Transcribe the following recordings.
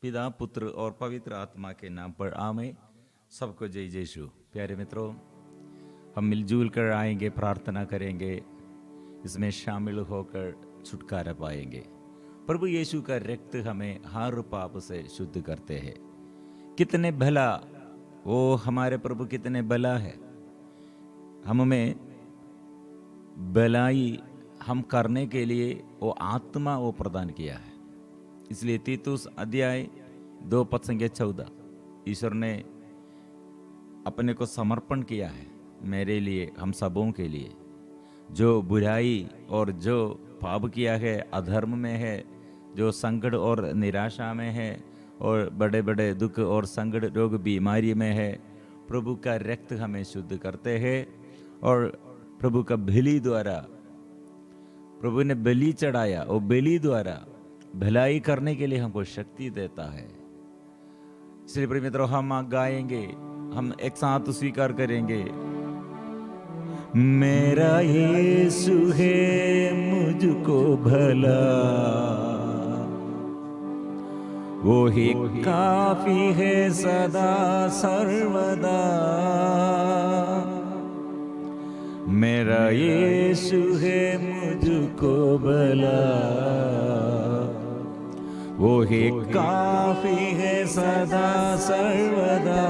पिता पुत्र और पवित्र आत्मा के नाम पर आमें। सबको जय यीशु। प्यारे मित्रों, हम मिलजुल कर आएंगे, प्रार्थना करेंगे, इसमें शामिल होकर छुटकारा पाएंगे। प्रभु यीशु का रक्त हमें हर पाप से शुद्ध करते हैं। कितने भला वो हमारे प्रभु, कितने भला है। हमें भलाई हम करने के लिए वो आत्मा वो प्रदान किया है। इसलिए तीतुस अध्याय 2:14 ईश्वर ने अपने को समर्पण किया है मेरे लिए, हम सबों के लिए। जो बुराई और जो पाप किया है, अधर्म में है, जो संकट और निराशा में है और बड़े बड़े दुख और संकट रोग बीमारी में है, प्रभु का रक्त हमें शुद्ध करते हैं। और प्रभु का बलि द्वारा, प्रभु ने बलि चढ़ाया, वो बलि द्वारा भलाई करने के लिए हमको शक्ति देता है। इसलिए प्रिय मित्रों, हम गाएंगे, हम एक साथ स्वीकार करेंगे। मेरा यीशु है मुझको भला, वो ही काफी है सदा सर्वदा। मेरा यीशु है मुझको भला, वो ही काफी है सदा सर्वदा।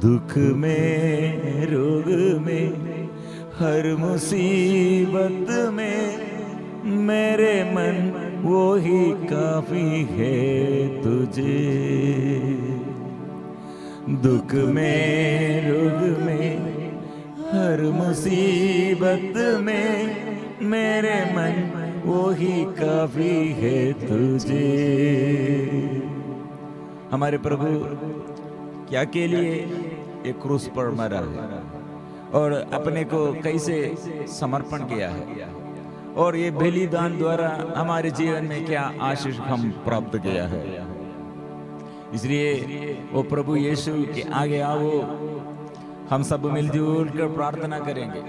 दुख में, रोग में, हर मुसीबत में मेरे मन वो ही काफी है तुझे। दुख में, रोग में, हर मुसीबत में मेरे मन वो ही काफी है तुझे। हमारे प्रभु क्या के लिए एक क्रूस पर मरा है और अपने को कैसे समर्पण किया है, और ये बलिदान द्वारा हमारे जीवन में क्या आशीष हम प्राप्त किया है। इसलिए वो प्रभु यीशु के आगे आओ, हम सब मिलजुल कर प्रार्थना करेंगे।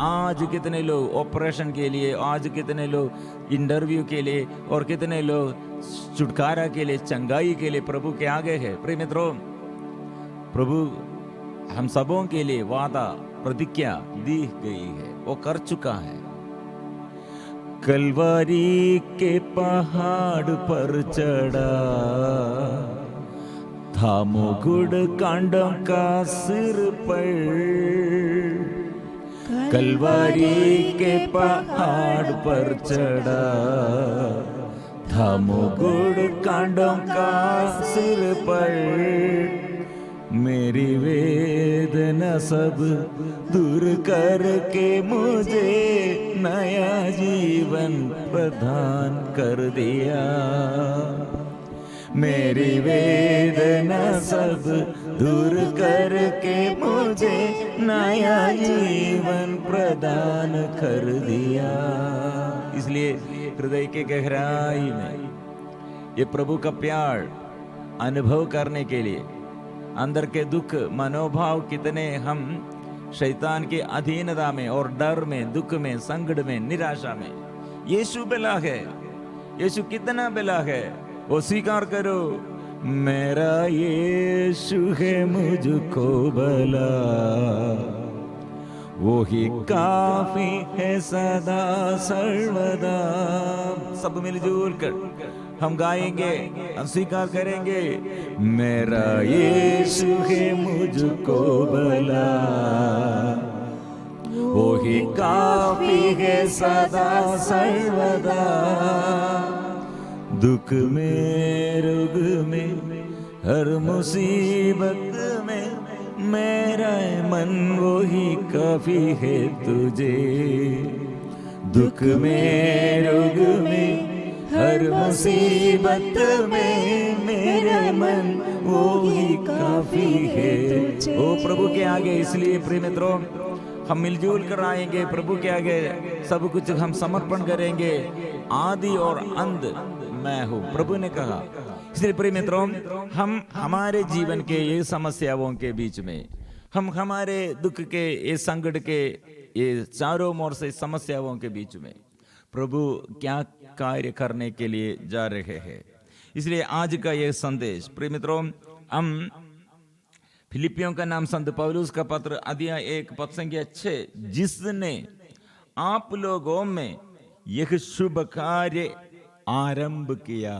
आज कितने लोग ऑपरेशन के लिए, आज कितने लोग इंटरव्यू के लिए, और कितने लोग छुटकारा के लिए, चंगाई के लिए प्रभु के आगे है। प्रिय मित्रों, प्रभु हम सबों के लिए वादा, प्रतिज्ञा दी गई है, वो कर चुका है। कलवारी के पहाड़ पर चढ़ा था मुकुट कांडों का सिर पर। कलवारी के पहाड़ पर चढ़ा था मुकुट कांडों का सिर पर। मेरी वेदना सब दूर करके मुझे नया जीवन प्रदान कर दिया। मेरी वेदना सब दूर करके मुझे नया जीवन प्रदान कर दिया। इसलिए हृदय के गहराई में ये प्रभु का प्यार अनुभव करने के लिए, अंदर के दुख मनोभाव कितने हम शैतान की अधीनता में और डर में, दुख में, संकट में, निराशा में, यीशु भला है। यीशु कितना भला है, वो स्वीकार करो। मेरा यीशु है मुझको भला, वो ही काफी है सदा सर्वदा। सब मिलजुल कर हम गाएंगे, हम स्वीकार करेंगे। मेरा यीशु है मुझको भला, वो ही काफी है सदा सर्वदा। दुख में, रोग में, हर मुसीबत में मेरा मन वो ही काफी है तुझे। दुख में, रोग में, हर मुसीबत में मेरे मन वो ही काफी है। ओ प्रभु के आगे, इसलिए प्रिय मित्रों, हम मिलजुल कर आएंगे प्रभु के आगे, सब कुछ हम समर्पण करेंगे। आदि और अंत मैं हूँ, प्रभु ने कहा। इसलिए प्रिय मित्रों, हम हमारे जीवन के ये समस्याओं के बीच में, हम हमारे दुख के, ये संकट के, ये चारों ओर से समस्याओं के बीच में प्रभु क्या कार्य करने के लिए जा रहे हैं। इसलिए आज का यह संदेश प्रिय मित्रों, हम फिलिपियों का नाम संत पौलुस का पत्र अध्याय 1 पद संख्या 6, जिसने आप लोगों में यह शुभ कार्य आरंभ किया,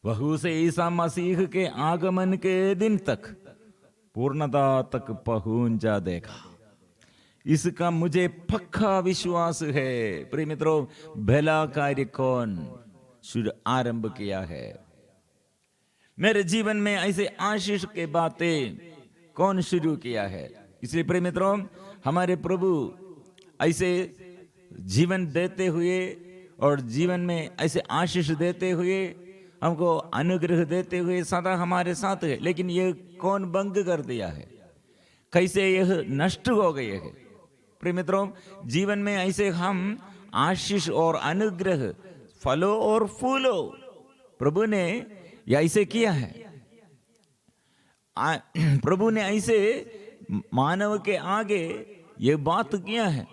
वह उसे ईसा मसीह के आगमन के दिन तक पूर्णता तक पहुंचा देगा। इसका मुझे पक्का विश्वास है। प्रिय मित्रों, भला कार्य कौन शुरू आरंभ किया है? मेरे जीवन में ऐसे आशीष के बातें कौन शुरू किया है? इसलिए प्रिय मित्रों, हमारे प्रभु ऐसे जीवन देते हुए और जीवन में ऐसे आशीष देते हुए, हमको अनुग्रह देते हुए सदा हमारे साथ है। लेकिन यह कौन भंग कर दिया है? कैसे यह नष्ट हो गए है? प्रिय मित्रों, जीवन में ऐसे हम आशीष और अनुग्रह, फलों और फूलों प्रभु ने ऐसे किया है। प्रभु ने ऐसे मानव के आगे ये बात किया है,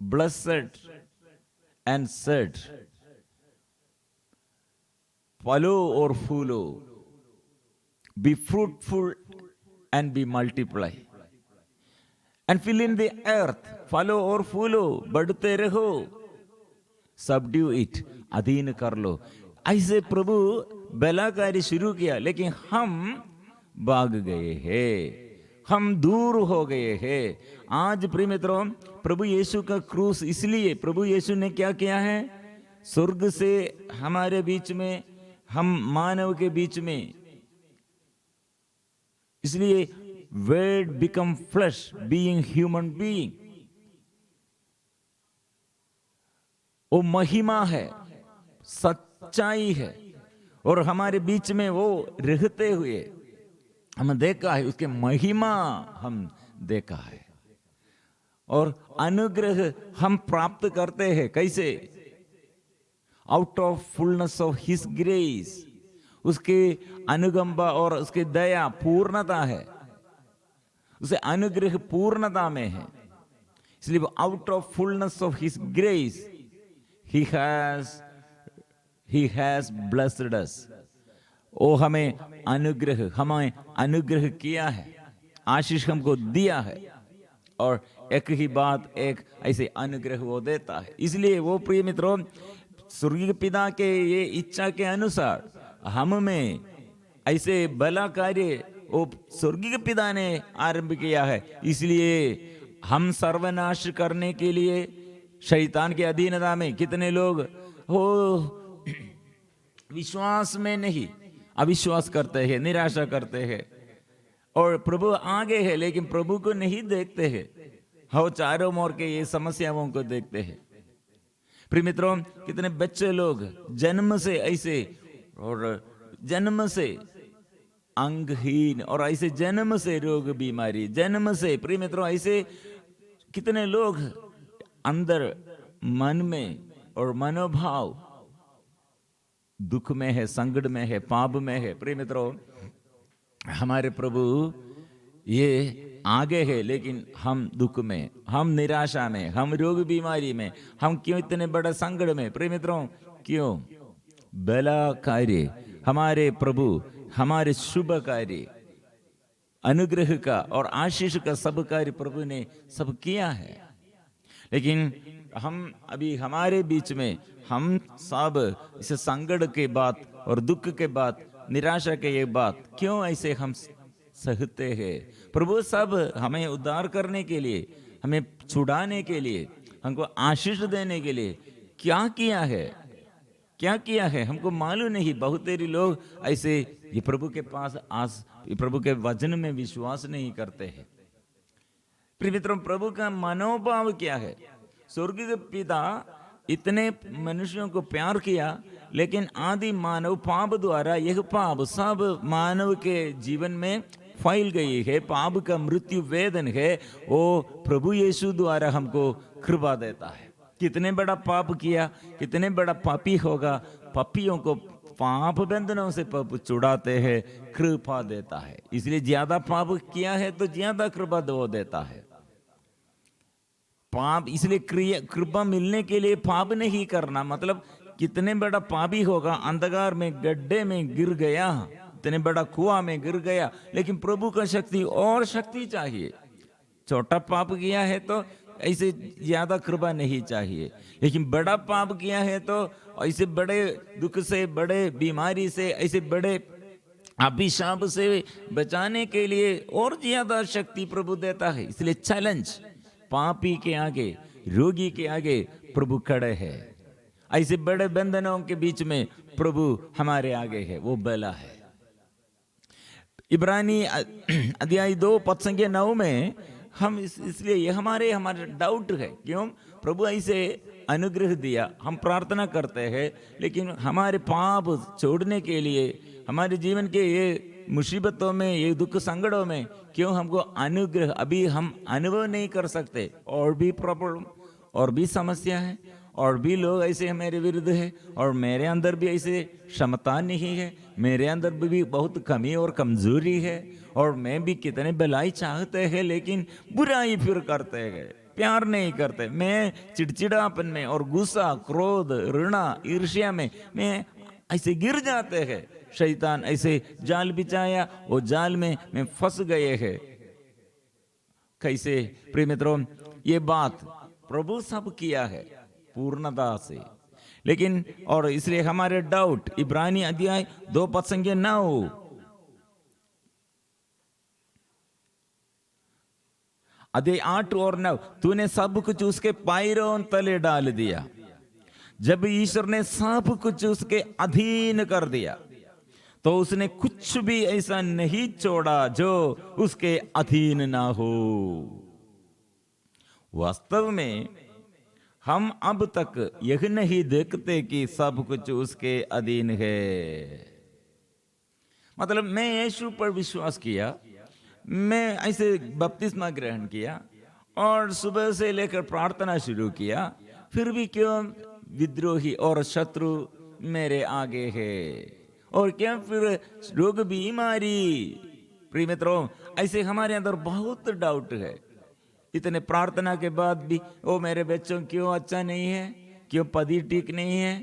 ब्लेसेड एंड सेड, फलो और फूलो, be fruitful and be multiply and fill in the earth, फलो और फूलो, बढ़ते रहो, सबड्यू इट, अधीन कर लो। ऐसे प्रभु भला कार्य शुरू किया, लेकिन हम भाग गए हैं, हम दूर हो गए हैं। आज प्रिय मित्रों, प्रभु यीशु का क्रूस, इसलिए प्रभु यीशु ने क्या किया है? स्वर्ग से हमारे बीच में, हम मानव के बीच में, इसलिए word become flesh, being human being, वो महिमा है, सच्चाई है, और हमारे बीच में वो रहते हुए हम देखा है, उसके महिमा हम देखा है, और अनुग्रह हम प्राप्त करते हैं। कैसे? Out of fullness of his grace, उसके अनुगंबा और उसके दया पूर्णता है, उसे अनुग्रह पूर्णता में है। इसलिए out of fullness of his grace he has blessed us, वो हमें अनुग्रह किया है, आशीष हमको दिया है, और एक ही बात, एक ऐसे अनुग्रह वो देता है। इसलिए वो प्रिय मित्रों, स्वर्गीय पिता के ये इच्छा के अनुसार हम में ऐसे भला कार्य वो स्वर्गीय पिता ने आरंभ किया है। इसलिए हम सर्वनाश करने के लिए शैतान के अधीनता में कितने लोग हो, विश्वास में नहीं, अविश्वास करते हैं, निराशा करते हैं, और प्रभु आगे है लेकिन प्रभु को नहीं देखते हैं। हो चारों ओर के ये समस्याओं को देखते हैं। प्रिय मित्रों, कितने बच्चे लोग जन्म से ऐसे, और जन्म से अंगहीन, और ऐसे जन्म से रोग बीमारी, जन्म से प्रिय मित्रों ऐसे कितने लोग अंदर मन में और मनोभाव दुख में है, संकट में है, पाप में है। प्रिय मित्रों, हमारे प्रभु ये आगे है, लेकिन हम दुख में, हम निराशा में, हम रोग बीमारी में, हम क्यों इतने बड़े संकट में? प्रिय मित्रों, क्यों? भला कार्य हमारे प्रभु, हमारे शुभ कार्य, अनुग्रह का और आशीष का सब कार्य प्रभु ने सब किया है। लेकिन हम अभी हमारे बीच में, हम सब इस संकट के बाद और दुख के बाद, निराशा के ये बात क्यों ऐसे हम सहते हैं? प्रभु सब हमें उद्धार करने के लिए, हमें छुड़ाने के लिए, हमको आशीष देने के लिए क्या किया है, क्या किया है हमको मालूम नहीं। बहुत तेरी लोग ऐसे ये प्रभु के पास प्रभु के वचन में विश्वास नहीं करते हैं। प्रिय मित्रों, प्रभु का मनोभाव क्या है? स्वर्गीय पिता इतने मनुष्यों को प्यार किया, लेकिन आदि मानव पाप द्वारा यह पाप सब मानव के जीवन में फैल गई है। पाप का मृत्यु वेदन है, वो प्रभु यीशु द्वारा हमको कृपा देता है। कितने बड़ा पाप किया, कितने बड़ा पापी होगा, पापियों को पाप बंधनों से प्रभु छुड़ाते हैं, कृपा देता है। इसलिए ज्यादा पाप किया है तो ज्यादा कृपा वो देता है। पाप, इसलिए कृपा मिलने के लिए पाप नहीं करना, मतलब कितने बड़ा पापी होगा, अंधकार में गड्ढे में गिर गया, इतने बड़ा कुआं में गिर गया, लेकिन प्रभु का शक्ति और शक्ति चाहिए। छोटा पाप किया है तो ऐसे ज्यादा कृपा नहीं चाहिए, लेकिन बड़ा पाप किया है तो ऐसे बड़े दुख से, बड़े बीमारी से, ऐसे बड़े अभिशाप से बचाने के लिए और ज्यादा शक्ति प्रभु देता है। इसलिए चैलेंज, पापी के आगे, रोगी के आगे प्रभु खड़े हैं। ऐसे बड़े बंधनों के बीच में प्रभु हमारे आगे है, वो बला है। इब्रानी अध्याय 2 पद संख्या 9 में हम इसलिए ये हमारे डाउट है, क्यों प्रभु ऐसे अनुग्रह दिया, हम प्रार्थना करते हैं, लेकिन हमारे पाप छोड़ने के लिए, हमारे जीवन के ये मुसीबतों में, ये दुख संकटों में क्यों हमको अनुग्रह अभी हम अनुभव नहीं कर सकते। और भी प्रॉब्लम, और भी समस्या है, और भी लोग ऐसे मेरे विरुद्ध है, और मेरे अंदर भी ऐसे क्षमता नहीं है, मेरे अंदर भी बहुत कमी और कमजोरी है, और मैं भी कितने भलाई चाहते हैं लेकिन बुराई फिर करते हैं, प्यार नहीं करते। मैं चिड़चिड़ापन में और गुस्सा, क्रोध, ऋणा, ईर्ष्या में मैं ऐसे गिर जाते हैं। शैतान ऐसे जाल बिछाया, वो जाल में मैं फंस गए हैं। कैसे प्रिय मित्रों, ये बात प्रभु सब किया है पूर्णता से, लेकिन और इसलिए हमारे डाउट, इब्रानी अध्याय 2 पद संख्या 9, अध्याय 8 और 9, तूने सब कुछ उसके पैरों तले डाल दिया। जब ईश्वर ने सब कुछ उसके अधीन कर दिया तो उसने कुछ भी ऐसा नहीं छोड़ा जो उसके अधीन ना हो। वास्तव में हम अब तक यह नहीं देखते कि सब कुछ उसके अधीन है। मतलब मैं यीशु पर विश्वास किया, मैं ऐसे बपतिस्मा ग्रहण किया और सुबह से लेकर प्रार्थना शुरू किया, फिर भी क्यों विद्रोही और शत्रु मेरे आगे है, और क्या फिर रोग बीमारी। प्रिय मित्रों, ऐसे हमारे अंदर बहुत डाउट है। इतने प्रार्थना के बाद भी ओ मेरे बच्चों क्यों अच्छा नहीं है, क्यों पति ठीक नहीं है,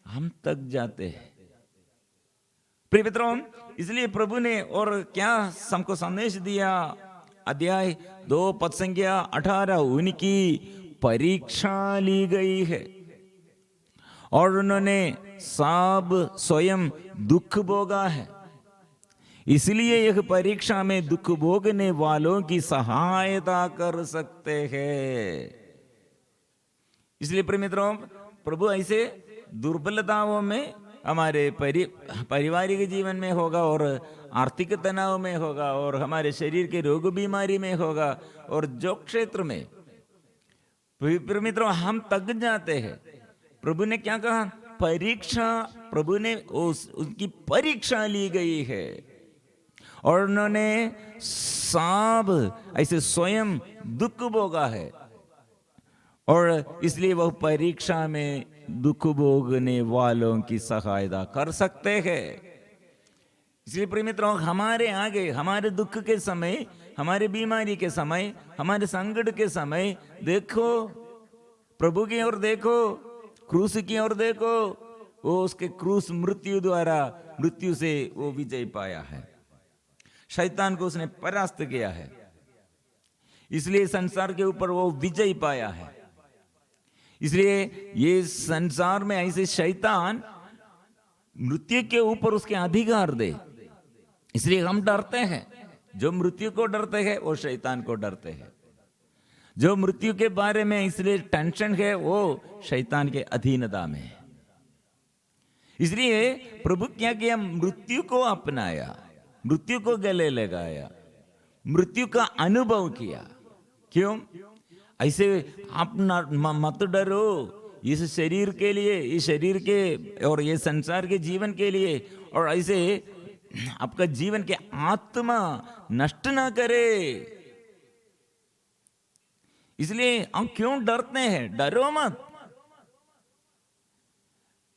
हम तक जाते हैं। प्रिय मित्रों, इसलिए प्रभु ने और क्या हमको संदेश दिया, अध्याय 2 पद संख्या 18, उनकी परीक्षा ली गई है और उन्होंने सब स्वयं दुख भोगा है, इसलिए यह परीक्षा में दुख भोगने वालों की सहायता कर सकते हैं। इसलिए प्रिय मित्रों, प्रभु ऐसे दुर्बलताओं में, हमारे पारिवारिक जीवन में होगा, और आर्थिक तनाव में होगा, और हमारे शरीर के रोग बीमारी में होगा, और जो क्षेत्र में प्रिय मित्रों हम तक जाते हैं, प्रभु ने क्या कहा, परीक्षा, प्रभु ने उनकी परीक्षा ली गई है और उन्होंने सब ऐसे स्वयं दुख भोगा है, और इसलिए वह परीक्षा में दुख भोगने वालों की सहायता कर सकते हैं। इसलिए प्रिय मित्रों, हमारे आगे, हमारे दुख के समय, हमारे बीमारी के समय, हमारे संकट के समय देखो, प्रभु की ओर देखो, क्रूस की ओर देखो। वो उसके क्रूस मृत्यु द्वारा, मृत्यु से वो विजय पाया है, शैतान को उसने परास्त किया है, इसलिए संसार के ऊपर वो विजय पाया है। इसलिए ये संसार में ऐसे शैतान मृत्यु के ऊपर उसके अधिकार दे, इसलिए हम डरते हैं। जो मृत्यु को डरते हैं वो शैतान को डरते हैं। जो मृत्यु के बारे में इसलिए टेंशन है वो शैतान के अधीनता में है। इसलिए प्रभु क्या किया, मृत्यु को अपनाया, मृत्यु को गले लगाया, मृत्यु का अनुभव किया। क्यों ऐसे आप मत डरो, इस शरीर के लिए, इस शरीर के और ये संसार के जीवन के लिए, और ऐसे आपका जीवन के आत्मा नष्ट ना करे। इसलिए हम क्यों डरते हैं, डरो मत।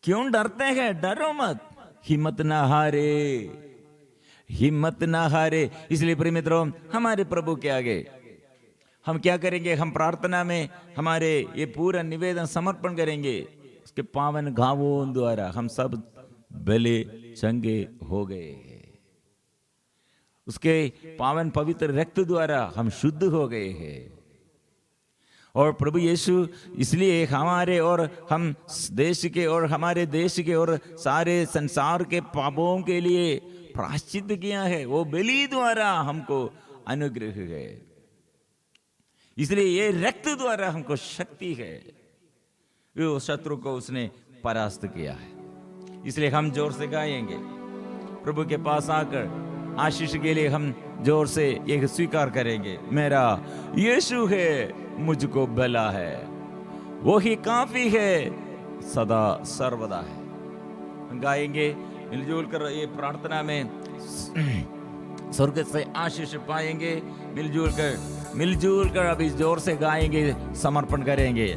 क्यों डरते हैं, डरो मत, हिम्मत ना हारे, हिम्मत ना हारे। इसलिए प्रिय मित्रों, हमारे प्रभु के आगे हम क्या करेंगे, हम प्रार्थना में हमारे ये पूरा निवेदन समर्पण करेंगे, उसके पावन घावों द्वारा हम सब भले चंगे हो गए हैं। उसके पावन पवित्र रक्त द्वारा हम शुद्ध हो गए हैं। और प्रभु यीशु इसलिए हमारे और हम देश के और हमारे देश के और सारे संसार के पापों के लिए प्रायश्चित किया है। वो बलि द्वारा हमको अनुग्रह है। इसलिए ये रक्त द्वारा हमको शक्ति है। वो शत्रु को उसने परास्त किया है। इसलिए हम जोर से गाएंगे, प्रभु के पास आकर आशीष के लिए हम जोर से एक स्वीकार करेंगे, मेरा यीशु है, मुझको भला है, वो ही काफी है, सदा सर्वदा है। हम गाएंगे मिलजुल कर ये प्रार्थना में स्वर्ग से आशीष पाएंगे। मिलजुल कर अभी जोर से गाएंगे, समर्पण करेंगे।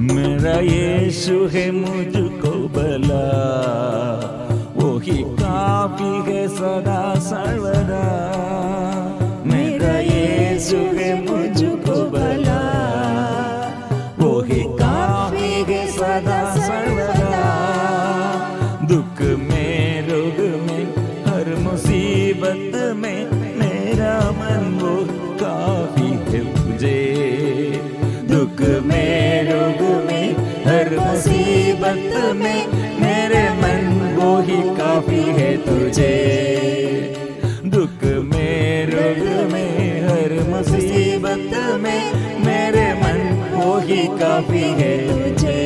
मेरा यीशु है मुझको भला, वो ही काफी है सदा सर्वदा। मेरा यीशु है मुझको भला, वो ही काफी है सदा सर्वदा। दुख में रोग में हर मुसीबत में मेरा मन वो काफी है मुझे। दुख में रोग में हर मुसीबत में मेरे मन वो ही काफी है तुझे। दुख में रोग में हर मुसीबत में मेरे मन वो ही काफी है तुझे।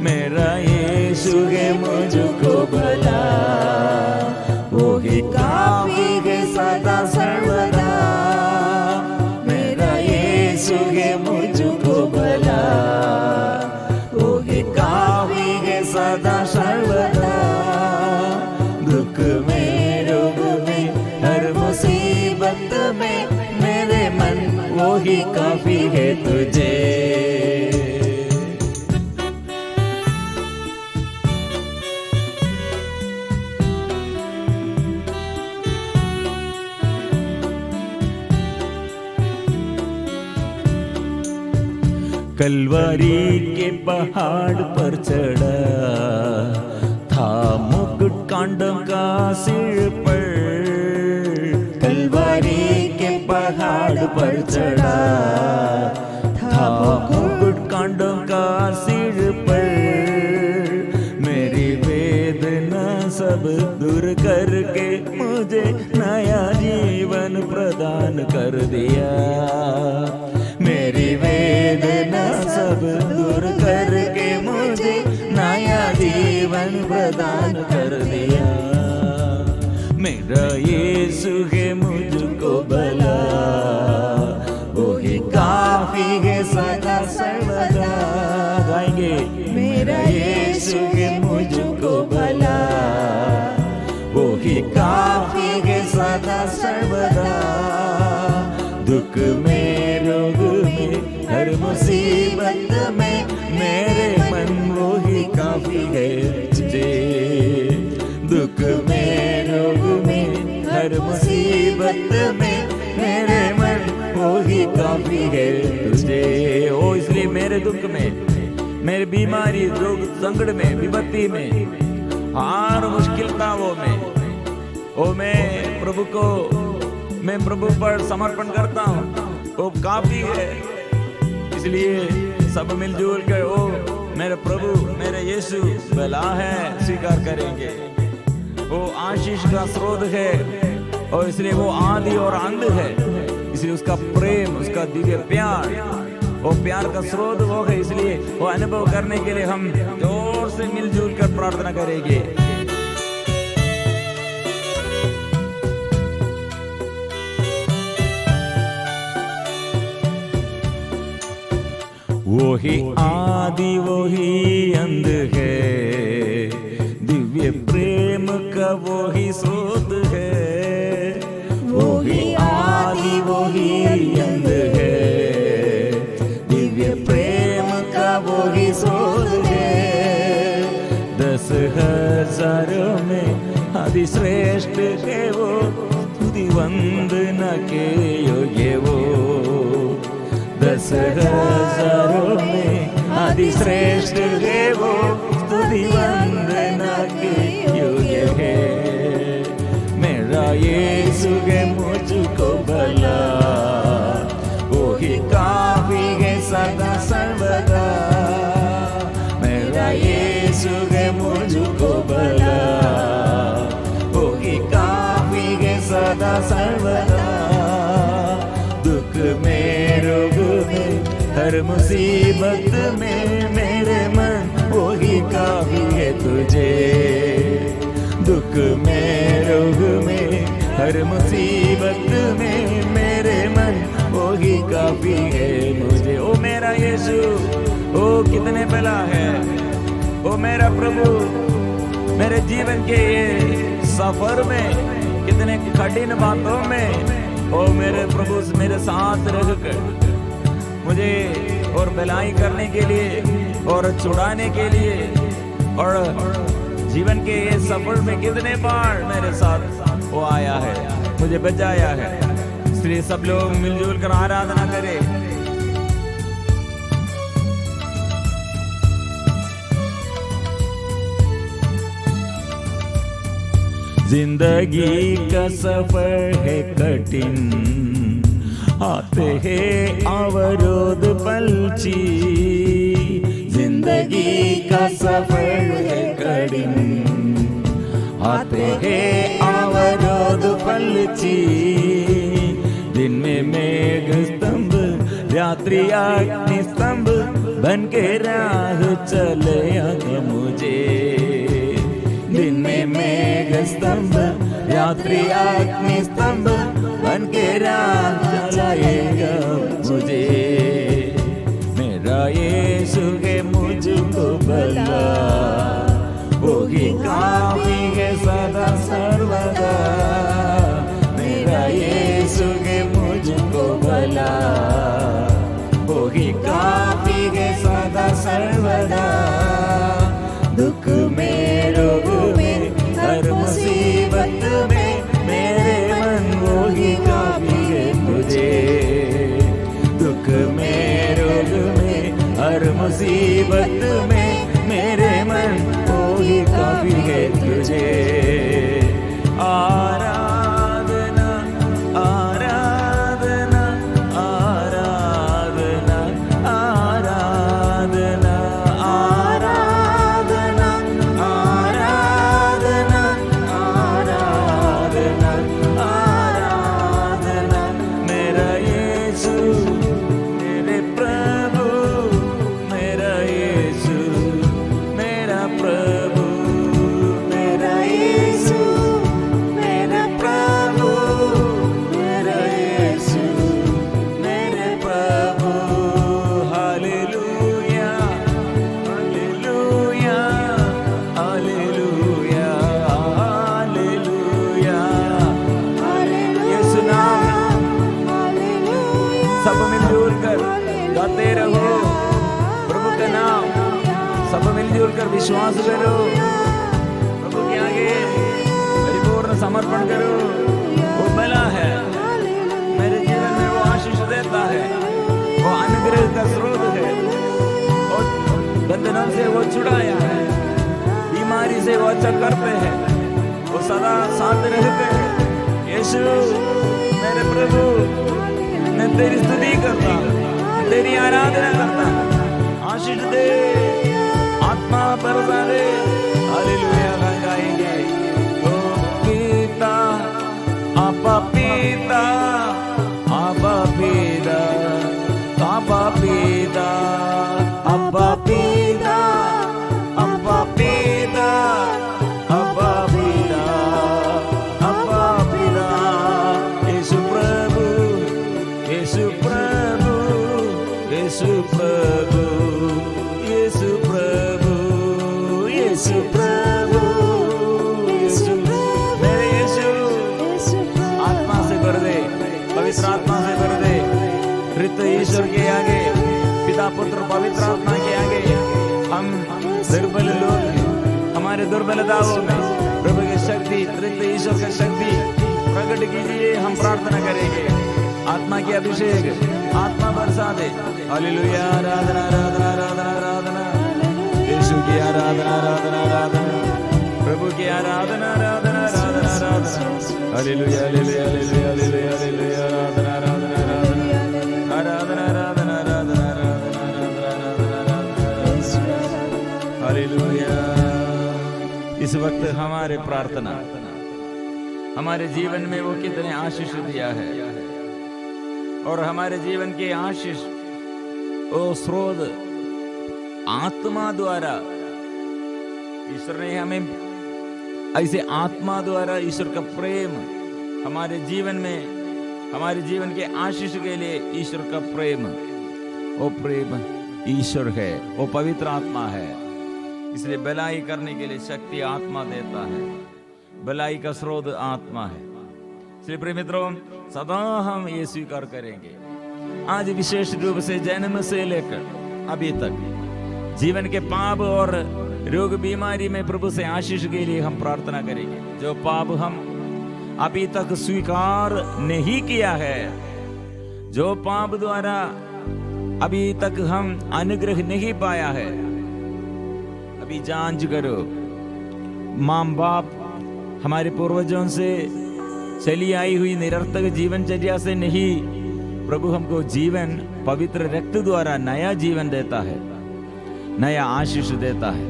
मेरा यीशु है मुझको भला, वो ही काफी है सदा सर्वदा। मेरा यीशु है मुझको भला, वो ही काफी है सदा सर्वदा। दुख में रोग में हर मुसीबत में मेरे मन वो ही काफी है तुझे। कलवरी के पहाड़ पर चढ़ा था मुकुट कांडों का सिर पर। कलवरी के पहाड़ पर चढ़ा था मुकुट कांडों का सिर पर। मेरी वेदना सब दूर करके मुझे नया जीवन प्रदान कर दिया। मेरी वेदना सब दूर करके मुझे नया जीवन प्रदान कर दिया। मेरा यीशु है मुझको भला, वो ही काफी है सदा सर्वदा। गाएंगे, मेरा यीशु है मुझको भला, वो ही काफी है सदा सर्वदा। दुख में रोग में हर मुसीबत में मेरे मन वो ही काफी है तुझे। दुख में रोग में हर मुसीबत में मेरे मन वो ही काफी है तुझे। ओ इसलिए मेरे दुख में, मेरी बीमारी, रोग, संकट में, विपत्ति में, हर मुश्किलताओं में, ओ मैं प्रभु पर समर्पण करता हूँ, वो काफी है। इसलिए सब मिलजुल कर ओ मेरे प्रभु, मेरे यीशु भला है स्वीकार करेंगे। वो आशीष का स्रोत है और इसलिए वो आदि और अंत है। इसलिए उसका प्रेम, उसका दिव्य प्यार, वो प्यार का स्रोत वो है। इसलिए वो अनुभव करने के लिए हम जोर से मिलजुल कर प्रार्थना करेंगे। वही आदि वही अंत है, दिव्य प्रेम का वही स्रोत है। वही आदि वही अंत है, दिव्य प्रेम का वही स्रोत है। 10,000 में आदि श्रेष्ठ है वो, स्तुति वंदना के योग्य वो। 10,000 में आदि श्रेष्ठ है वो, स्तुति वंदना के योग्य है। मेरा यीशु है मुझको भला, वो ही काफी है सदा सर्वदा। मेरा यीशु है मुझको भला, वो ही काफी है सदा सर्वदा। दुख में रोग में हर मुसीबत में मेरे मन वही काफी है तुझे। दुख में रोग में हर मुसीबत में मेरे मन वही काफी है मुझे। ओ मेरा यीशु, ओ कितने भला है। ओ मेरा प्रभु, मेरे जीवन के ये सफर में, कितने कठिन बातों में ओ मेरे प्रभु मेरे साथ रहकर मुझे और भलाई करने के लिए और छुड़ाने के लिए और जीवन के ये सफर में कितने बार मेरे साथ वो आया है, मुझे बचाया है। इसलिए सब लोग मिलजुल कर आराधना करें। जिंदगी का सफर है कठिन, आते हैं अवरोध पलची। जिंदगी का सफर है कठिन, आते हैं अवरोध पलची। दिन में मेघ स्तंभ, रात्रि अग्नि स्तंभ, बन के राह चले आगे मुझे। दिन में मेघ स्तंभ, रात्रि अग्नि स्तंभ, बन के राह चलाएगा मुझे। मेरा यीशु है मुझको भला, वो ही काफी है सदा सर्वदा। मेरा यीशु है मुझको भला, वो ही काफी है सदा सर्वदा। दुख में रोग में हर मुसीबत में मेरे मन वो ही काफी है मुझे। दुख में रोग में हर मुसीबत में मेरे मन वो ही काफी है तुझे। आराधना आराधना आराधना आराधना सब मिलजुल कर गाते रहो प्रभु का नाम। सब मिलजुल कर विश्वास करो, प्रभु के आगे परिपूर्ण समर्पण करो। वो भला है, मेरे जीवन में वो आशीष देता है, वो अनुग्रह का स्रोत है। और बंधनों से वो छुड़ाया है, बीमारी से वो अच्छा करते हैं, वो सदा साथ रहते हैं। यीशु मेरे प्रभु, मैं तेरी स्तुति करता, तेरी आराधना करता। आशीष दे, आत्मा बरसा दे। हालेलुया गाएंगे। ओ पिता, आपा पिता, आपा पिता, आपा पिता, आपा पिता, आपा पिता, आपा पिता, आपा पिता। यीशु प्रभु, यीशु प्रभु, यीशु प्रभु। यीशु प्रभु, यीशु मेरे यीशु। आत्मा से भर दे, पवित्र आत्मा से भर दे। ऋत ईश्वर के आगे, पिता पुत्र पवित्र आत्मा के आगे हम दुर्बल लोग हैं। हमारे दुर्बलताओं में प्रभु की शक्ति, ऋत ईश्वर की शक्ति प्रकट कीजिए। हम प्रार्थना करेंगे, आत्मा की अभिषेक, आत्मा बरसा दे। हालेलुया, आराधना आराधना आराधना आराधना, यीशु की आराधना आराधना आराधना, प्रभु की आराधना आराधना आराधना आराधना। Hallelujah hallelujah hallelujah hallelujah hallelujah, आराधना आराधना आराधना आराधना आराधना आराधना आराधना आराधना। हालेलुया। इस वक्त हमारे प्रार्थना, हमारे जीवन में वो कितने आशीष दिया है, और हमारे जीवन के आशीष वो स्रोत आत्मा द्वारा ईश्वर ने हमें ऐसे आत्मा द्वारा ईश्वर का प्रेम हमारे जीवन में, हमारे जीवन के आशीष के लिए ईश्वर का प्रेम, वो प्रेम ईश्वर है, वो पवित्र आत्मा है। इसलिए भलाई करने के लिए शक्ति आत्मा देता है, भलाई का स्रोत आत्मा है। इसलिए प्रिय मित्रों, सदा हम ये स्वीकार करेंगे। आज विशेष रूप से जन्म से लेकर अभी तक जीवन के पाप और रोग बीमारी में प्रभु से आशीष के लिए हम प्रार्थना करेंगे। जो पाप हम अभी तक स्वीकार नहीं किया है, जो पाप द्वारा अभी तक हम अनुग्रह नहीं पाया है, अभी जांच करो। माँ बाप हमारे पूर्वजों से चली आई हुई निरर्थक जीवनचर्या से नहीं, प्रभु हमको जीवन पवित्र रक्त द्वारा नया जीवन देता है, नया आशीष देता है।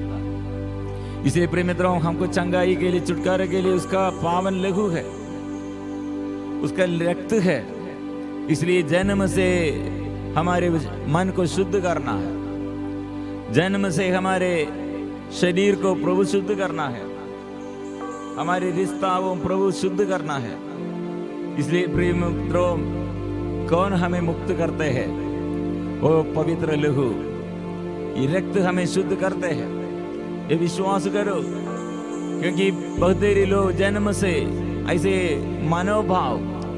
इसलिए प्रिय मित्रों, हमको चंगाई के लिए, छुटकारे के लिए उसका पावन लहू है, उसका रक्त है। इसलिए जन्म से हमारे मन को शुद्ध करना है, जन्म से हमारे शरीर को प्रभु शुद्ध करना है, हमारे रिश्ताओं प्रभु शुद्ध करना है। इसलिए प्रिय मित्रों, कौन हमें मुक्त करते हैं? वो पवित्र लहू, ये रक्त हमें शुद्ध करते हैं। ये विश्वास करो, क्योंकि बहुत देरी लोग जन्म से ऐसे मनोभाव,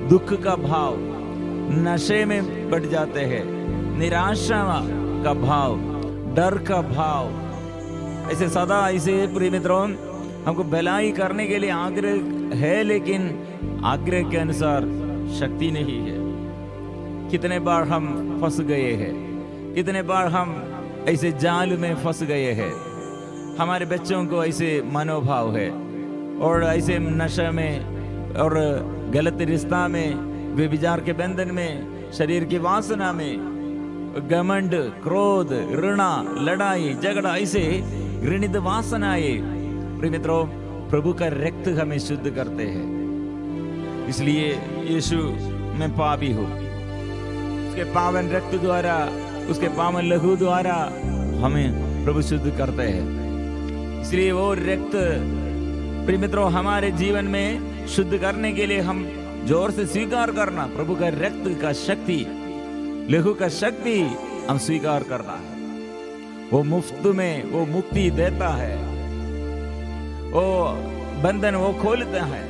दुख का भाव, नशे में बढ़ जाते हैं, निराशा का भाव, डर का भाव, ऐसे सदा ऐसे। प्रिय मित्रों, हमको भलाई करने के लिए आग्रह है, लेकिन आग्रह के अनुसार शक्ति नहीं है। कितने बार हम फंस गए हैं, कितने बार हम ऐसे जाल में फंस गए हैं। हमारे बच्चों को ऐसे मनोभाव है, और ऐसे नशे में और गलत रिश्ता में, व्यभिचार के बंधन में, शरीर की वासना में, घमंड, क्रोध, ऋणा, लड़ाई, झगड़ा, ऐसे घृणित वासनाएं। प्रिय मित्रों, प्रभु का रक्त हमें शुद्ध करते हैं। इसलिए यीशु मैं पापी हूँ, उसके पावन रक्त द्वारा, उसके पावन लहू द्वारा हमें प्रभु शुद्ध करते हैं। इसलिए वो रक्त प्रिय मित्रों हमारे जीवन में शुद्ध करने के लिए हम जोर से स्वीकार करना, प्रभु का रक्त का शक्ति, लहू का शक्ति हम स्वीकार करना है। वो मुफ्त में वो मुक्ति देता है, वो बंधन वो खोलता है,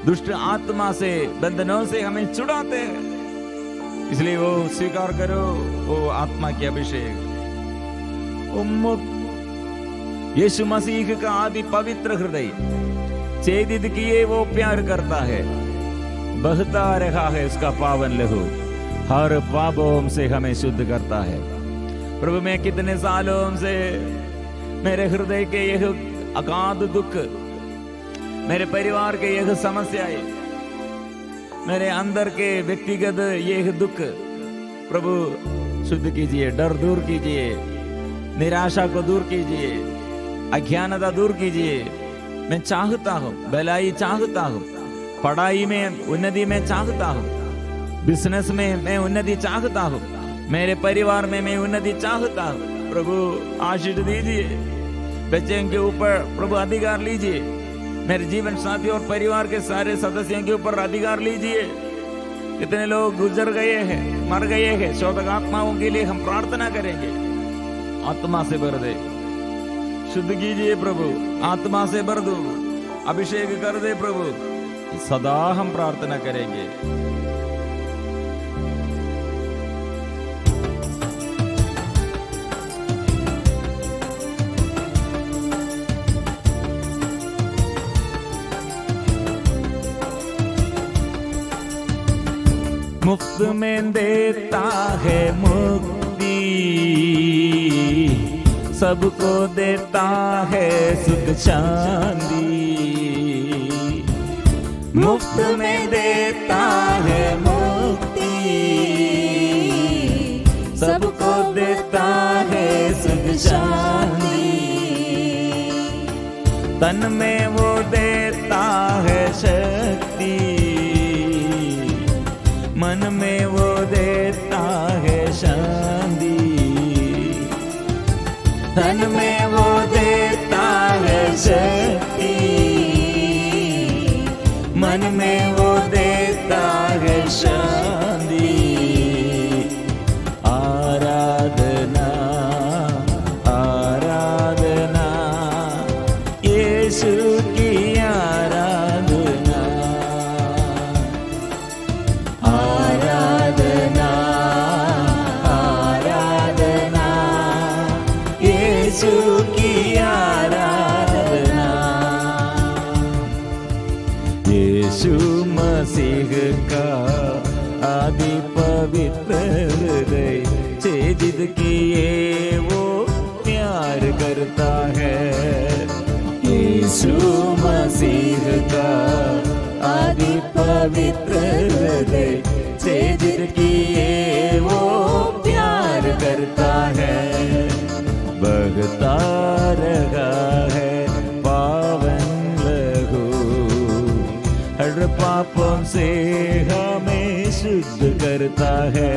दुष्ट आत्मा से, बंधनों से हमें छुड़ाते हैं। इसलिए वो स्वीकार करो, वो आत्मा की अभिषेक, वो मुक्त यीशु मसीह का आदि पवित्र हृदय छेदित किए वो प्यार करता है, बहता रहा है उसका पावन लहू, हर पापों से हमें शुद्ध करता है। प्रभु मैं कितने सालों से मेरे हृदय के यह अगाध दुख, मेरे परिवार के यह समस्याएं, मेरे अंदर के व्यक्तिगत यह दुख प्रभु शुद्ध कीजिए, डर दूर कीजिए, निराशा को दूर कीजिए, अज्ञानता दूर कीजिए। मैं चाहता हूँ, भलाई चाहता हूँ, पढ़ाई में उन्नति में चाहता हूँ, बिजनेस में मैं उन्नति चाहता हूँ, मेरे परिवार में मैं उन्नति चाहता हूँ। प्रभु आशीष दीजिए, बच्चों के ऊपर प्रभु अधिकार लीजिए, मेरे जीवन साथी और परिवार के सारे सदस्यों के ऊपर अधिकार लीजिए। कितने लोग गुजर गए हैं, मर गए हैं, शोधक आत्माओं के लिए हम प्रार्थना करेंगे। आत्मा से भर दे, शुद्ध कीजिए प्रभु, आत्मा से भर दो, अभिषेक कर दे प्रभु। सदा हम प्रार्थना करेंगे। मुफ्त में देता है मुक्ति, सबको देता है सुख शांति। मुफ्त में देता है मुक्ति, सबको देता है सुख शांति। तन में वो देता है शक्ति, मन में वो देता है शांति। तन में वो देता है शक्ति, मन में वो देता है शांति। आराधना आराधना यीशु की आराधना। आराधना आराधना यीशु की आराधना। यीशु मसीह का आदि पवित्र हृदय से जिद किए वो प्यार करता है। यीशु मसीह का आदि पवित्र हृदय से जिद किए वो प्यार करता है। बहता रहा है पावन लहू, हर पापों से हमें शुद्ध करता है।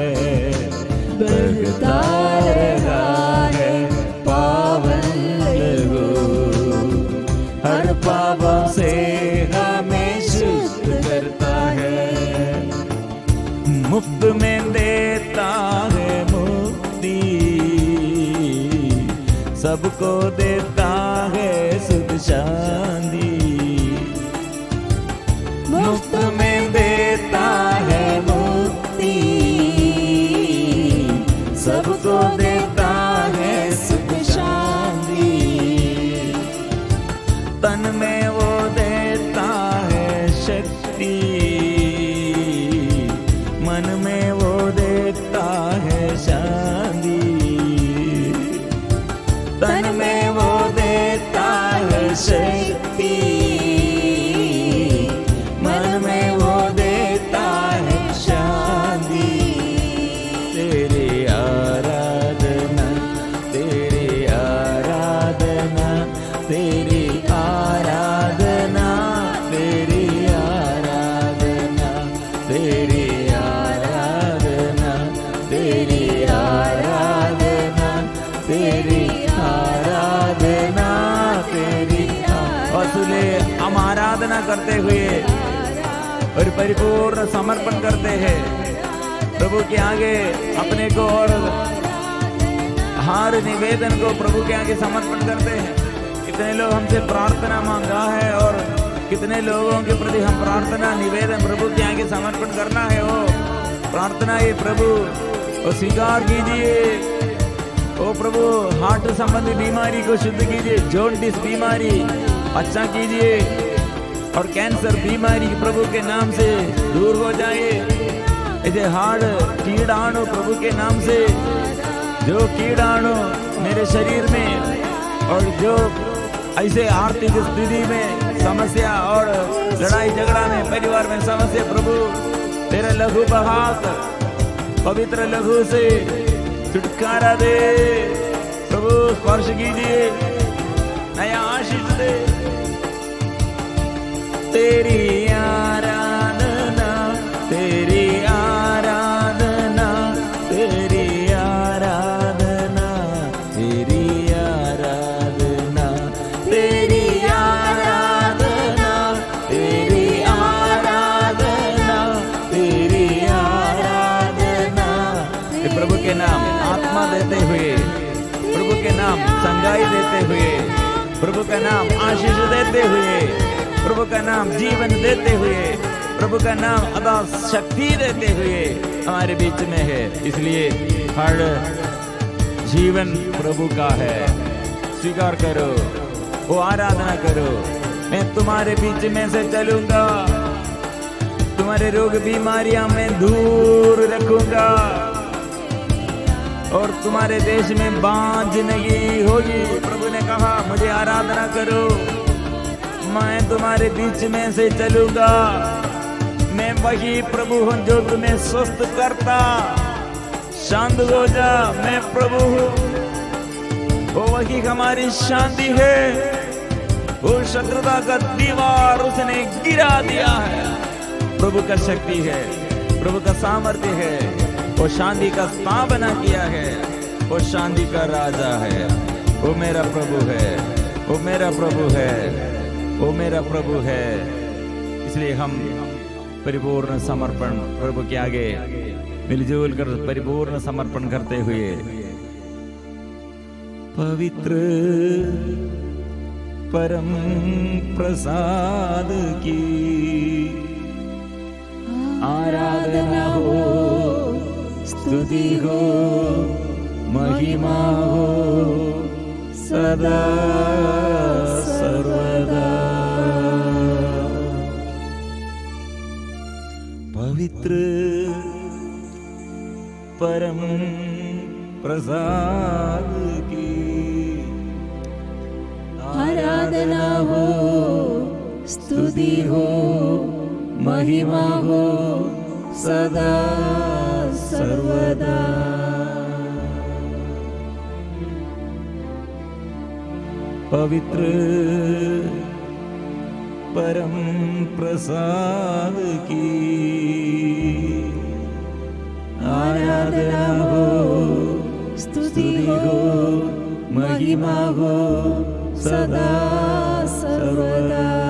बहता रहा है पावन लहू, हर पापों से हमें शुद्ध करता है। मुफ्त में देता है मुक्ति, सबको देता है सुख शांति। मुफ्त में देता है मुक्ति, सबको देता है सुख शांति। तन में वो देता है शक्ति, मन में वो देता है शांति। तन में वो देता है शक्ति, मन में वो देता है शांति। तेरी आराधना तेरी आराधना तेरी आराधना तेरी आराधना तेरी आराधना तेरी आराधना तेरी आराधना तेरी। और सुने, हम आराधना करते हुए और परिपूर्ण समर्पण करते हैं प्रभु के आगे अपने को, और हर निवेदन को प्रभु के आगे समर्पण करते हैं। कितने लोग हमसे प्रार्थना मांगा है और कितने लोगों के प्रति हम प्रार्थना निवेदन प्रभु के आगे समर्पण करना है। वो प्रार्थना ये प्रभु और स्वीकार कीजिए। ओ प्रभु, हार्ट संबंधी बीमारी को शुद्ध कीजिए, जॉन्डिस बीमारी अच्छा कीजिए, और कैंसर बीमारी प्रभु के नाम से दूर हो जाए। ऐसे हार्ट कीड़ाणु प्रभु के नाम से, जो कीड़ाणु मेरे शरीर में और जो ऐसे आर्थिक स्थिति में समस्या और लड़ाई झगड़ा में परिवार में समस्या, प्रभु तेरे लघु हाथ पवित्र लघु से छुटकारा दे प्रभु। स्पर्श कीजिए, नया आशीष दे। तेरी आराधना तेरी आराधना तेरी आराधना तेरी आराधना तेरी आराधना तेरी आराधना तेरी आराधना। प्रभु के नाम आत्मा देते हुए, प्रभु के नाम संगाई देते हुए प्रभु का नाम आशीष देते हुए, प्रभु का नाम जीवन देते हुए, प्रभु का नाम अदा शक्ति देते हुए हमारे बीच में है। इसलिए हर जीवन प्रभु का है। स्वीकार करो, वो आराधना करो। मैं तुम्हारे बीच में से चलूंगा, तुम्हारे रोग बीमारियां मैं दूर रखूंगा और तुम्हारे देश में बांझ नहीं होगी। प्रभु ने कहा मुझे आराधना करो, मैं तुम्हारे बीच में से चलूंगा। मैं वही प्रभु हूँ जो तुम्हें स्वस्थ करता। शांत हो जा, मैं प्रभु हूँ। वो वही हमारी शांति है। वो शत्रुता का दीवार उसने गिरा दिया है। प्रभु का शक्ति है, प्रभु का सामर्थ्य है। वो शांति का स्थापना किया है। वो शांति का राजा है। वो मेरा प्रभु है, वो मेरा प्रभु है, वो मेरा प्रभु है। इसलिए हम परिपूर्ण समर्पण प्रभु के आगे मिलजुल कर परिपूर्ण समर्पण करते हुए पवित्र परम प्रसाद की आराधना हो, स्तुति हो, महिमा हो सदा सर्वदा। पवित्र परम प्रसाद की आराधना हो, स्तुति हो, महिमा हो सदा सर्वदा। पवित्र परम प्रसाद की आराधना हो, स्तुति हो, महिमा हो सदा सर्वदा।